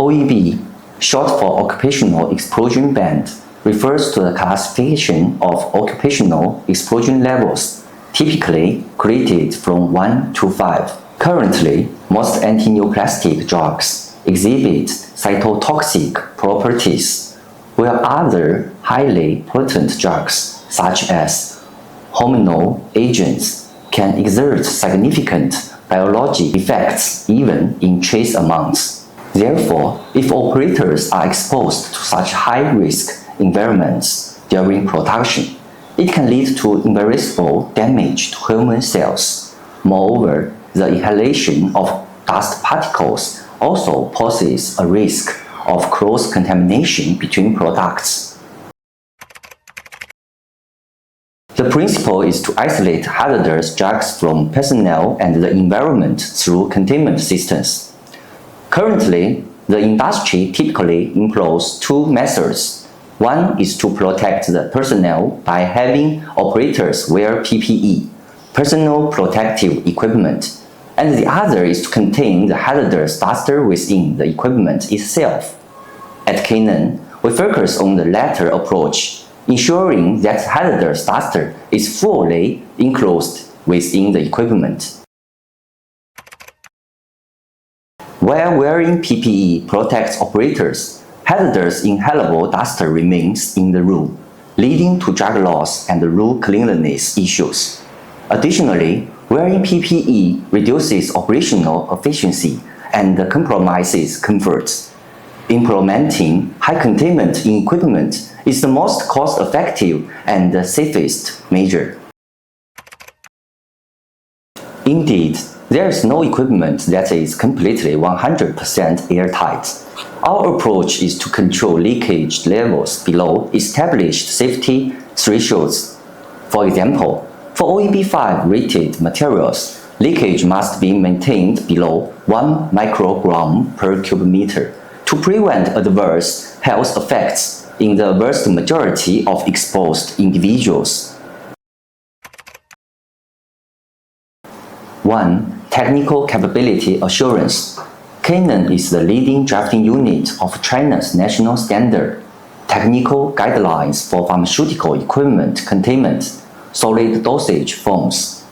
OEB, short for Occupational Explosion Band, refers to the classification of occupational explosion levels, typically graded from 1 to 5. Currently, most antineoplastic drugs exhibit cytotoxic properties, while other highly potent drugs, such as hormonal agents, can exert significant biologic effects even in trace amounts. Therefore, if operators are exposed to such high-risk environments during production, it can lead to irreversible damage to human cells. Moreover, the inhalation of dust particles also poses a risk of cross-contamination between products. The principle is to isolate hazardous drugs from personnel and the environment through containment systems. Currently, the industry typically employs two methods. One is to protect the personnel by having operators wear PPE, personal protective equipment, and the other is to contain the hazardous dust within the equipment itself. At Canaan, we focus on the latter approach, ensuring that hazardous dust is fully enclosed within the equipment. While wearing PPE protects operators, hazardous inhalable dust remains in the room, leading to drug loss and room cleanliness issues. Additionally, wearing PPE reduces operational efficiency and compromises comfort. Implementing high containment in equipment is the most cost-effective and safest measure. Indeed, there is no equipment that is completely 100% airtight. Our approach is to control leakage levels below established safety thresholds. For example, for OEB5 rated materials, leakage must be maintained below 1 microgram per cubic meter to prevent adverse health effects in the vast majority of exposed individuals. 1. Technical Capability Assurance. Canaan is the leading drafting unit of China's national standard, Technical Guidelines for Pharmaceutical Equipment Containment, Solid Dosage Forms.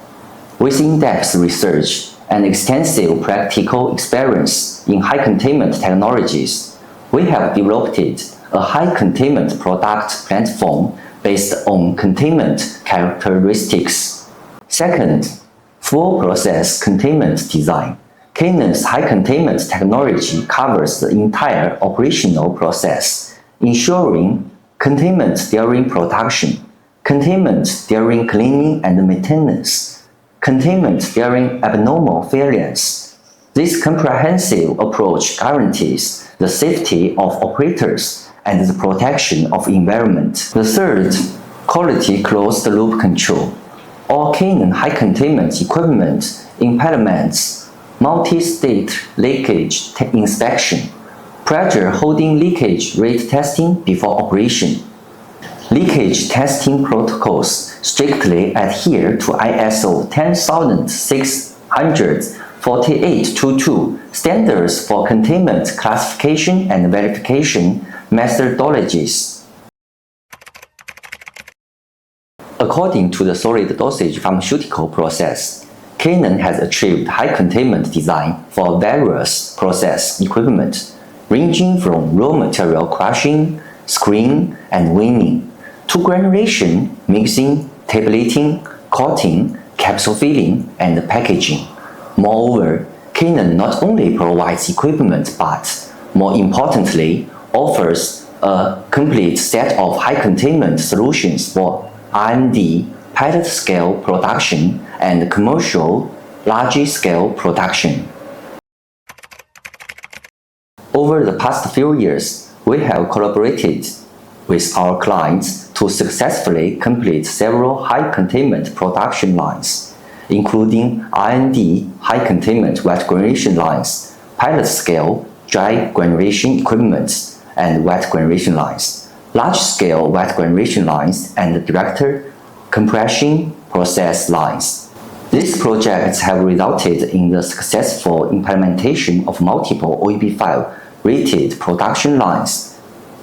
With in-depth research and extensive practical experience in high containment technologies, we have developed a high containment product platform based on containment characteristics. Second, full process containment design. Canaan's high containment technology covers the entire operational process, ensuring containment during production, containment during cleaning and maintenance, containment during abnormal failures. This comprehensive approach guarantees the safety of operators and the protection of environment. The third, quality closed-loop control. All Canaan high containment equipment implements multi-state leakage inspection, pressure holding leakage rate testing before operation. Leakage testing protocols strictly adhere to ISO 10648-22 standards for containment classification and verification methodologies. According to the solid dosage pharmaceutical process, Canaan has achieved high containment design for various process equipment, ranging from raw material crushing, screening, and winning, to granulation, mixing, tableting, coating, capsule filling, and packaging. Moreover, Canaan not only provides equipment but, more importantly, offers a complete set of high containment solutions for R&D, pilot-scale production, and commercial large-scale production. Over the past few years, we have collaborated with our clients to successfully complete several high-containment production lines, including R&D high-containment wet granulation lines, pilot-scale dry granulation equipment, and wet granulation lines, large-scale wet granulation lines, and direct compression process lines. These projects have resulted in the successful implementation of multiple OEB5 rated production lines,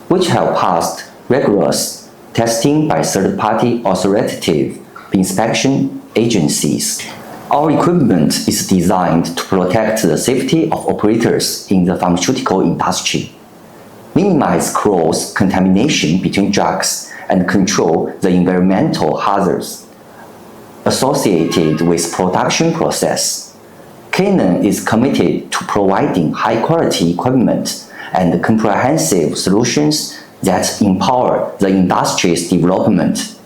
which have passed rigorous testing by third-party authoritative inspection agencies. Our equipment is designed to protect the safety of operators in the pharmaceutical industry, minimize cross-contamination between drugs, and control the environmental hazards associated with production process. Canaan is committed to providing high-quality equipment and comprehensive solutions that empower the industry's development.